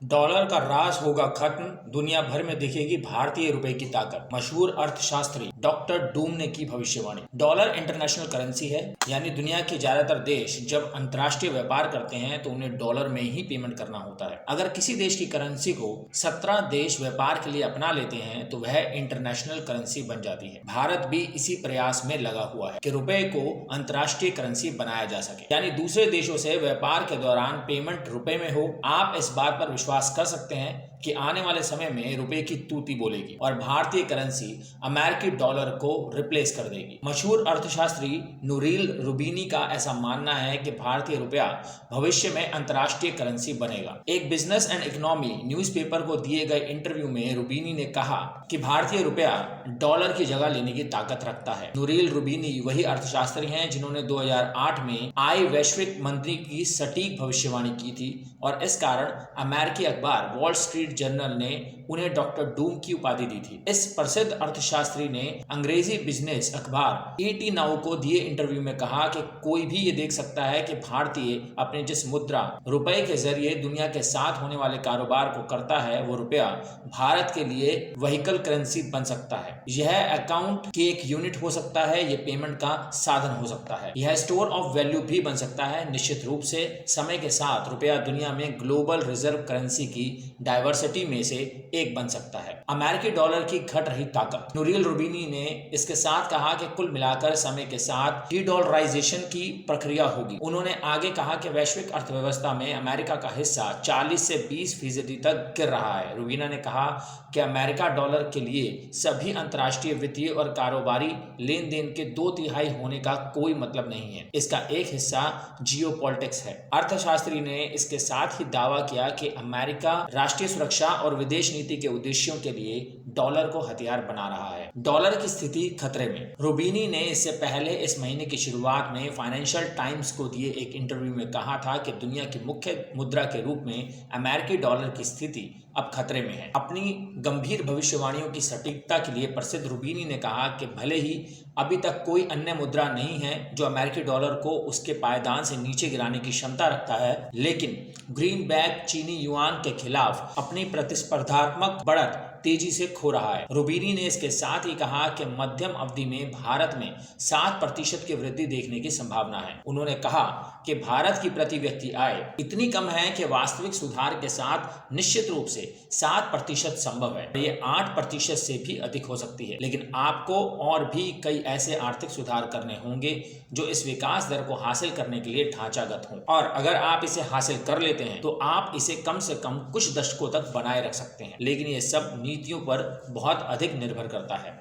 Dollar का राज होगा खत्म, दुनिया भर में दिखेगी भारतीय रुपए की ताकत। मशहूर अर्थशास्त्री डॉक्टर डूम ने की भविष्यवाणी। डॉलर इंटरनेशनल करेंसी है, यानी दुनिया के ज्यादातर देश जब अंतर्राष्ट्रीय व्यापार करते हैं तो उन्हें डॉलर में ही पेमेंट करना होता है। अगर किसी देश की करेंसी को 17 देश व्यापार के लिए अपना लेते हैं तो वह इंटरनेशनल करेंसी बन जाती है। भारत भी इसी प्रयास में लगा हुआ है कि रुपए को अंतर्राष्ट्रीय करेंसी बनाया जा सके, यानी दूसरे देशों से व्यापार के दौरान पेमेंट रुपए में हो। आप इस बात पर विश्वास कर सकते हैं कि आने वाले समय में रुपए की तूती बोलेगी और भारतीय करेंसी अमेरिकी डॉलर को रिप्लेस कर देगी। मशहूर अर्थशास्त्री नूरील रूबिनी का ऐसा मानना है कि भारतीय रुपया भविष्य में अंतर्राष्ट्रीय करेंसी बनेगा। एक बिजनेस एंड इकोनॉमी न्यूज़पेपर को दिए गए इंटरव्यू में रूबिनी ने कहा कि भारतीय रुपया डॉलर की जगह लेने की ताकत रखता है। नूरील रूबिनी वही अर्थशास्त्री हैं जिन्होंने 2008 में आए वैश्विक मंदी की सटीक भविष्यवाणी की थी और इस कारण अमेरिकी अखबार वॉल स्ट्रीट जर्नल ने उन्हें डॉक्टर डूम की उपाधि दी थी। इस प्रसिद्ध अर्थशास्त्री ने अंग्रेजी बिजनेस अखबार ET नाउ को दिए इंटरव्यू में कहा कि कोई भी ये देख सकता है कि भारतीय अपने जिस मुद्रा रुपए के जरिए दुनिया के साथ होने वाले कारोबार को करता है, वो रुपया भारत के लिए व्हीकल करेंसी बन सकता है। यह अकाउंट की एक यूनिट हो सकता है, यह पेमेंट का साधन हो सकता है, यह स्टोर ऑफ वैल्यू भी बन सकता है। निश्चित रूप से समय के साथ रुपया दुनिया में ग्लोबल रिजर्व करेंसी की डाइवर्सिटी में से एक बन सकता है। अमेरिकी डॉलर की घट रही ताकत। नूरील रूबिनी ने इसके साथ कहा कि कुल मिलाकर समय के साथ डीडॉलराइजेशन की प्रक्रिया होगी। उन्होंने आगे कहा कि वैश्विक अर्थव्यवस्था में अमेरिका का हिस्सा 40 से 20% तक गिर रहा है। रूबिना ने कहा कि अमेरिका डॉलर के लिए सभी अंतर्राष्ट्रीय वित्तीय और कारोबारी लेन देन के 2/3 होने का कोई मतलब नहीं है। इसका एक हिस्सा जियोपॉलिटिक्स है। अर्थशास्त्री ने इसके साथ ही दावा किया कि अमेरिका राष्ट्रीय सुरक्षा और विदेश नीति के उद्देश्यों के लिए डॉलर को हथियार बना रहा है। डॉलर की स्थिति खतरे में। रूबिनी ने इससे पहले इस महीने की शुरुआत में फाइनेंशियल टाइम्स को दिए एक इंटरव्यू में कहा था कि दुनिया की मुख्य मुद्रा के रूप में अमेरिकी डॉलर की स्थिति अब खतरे में है। अपनी गंभीर भविष्यवाणियों की सटीकता के लिए प्रसिद्ध रूबिनी ने कहा कि भले ही अभी तक कोई अन्य मुद्रा नहीं है जो अमेरिकी डॉलर को उसके पायदान से नीचे गिराने की क्षमता रखता है, लेकिन ग्रीनबैक चीनी युआन के खिलाफ अपनी प्रतिस्पर्धात्मक बढ़त तेजी से खो रहा है। रूबिनी ने इसके साथ ही कहा कि मध्यम अवधि में भारत में 7% की वृद्धि देखने की संभावना है। उन्होंने कहा कि भारत की प्रति व्यक्ति आय इतनी कम है कि वास्तविक सुधार के साथ निश्चित रूप से 7% संभव है। ये 8% से भी अधिक हो सकती है, लेकिन आपको और भी कई ऐसे आर्थिक सुधार करने होंगे जो इस विकास दर को हासिल करने के लिए ढांचागत हों। और अगर आप इसे हासिल कर लेते हैं तो आप इसे कम से कम कुछ दशकों तक बनाए रख सकते हैं, लेकिन ये सब नीतियों पर बहुत अधिक निर्भर करता है।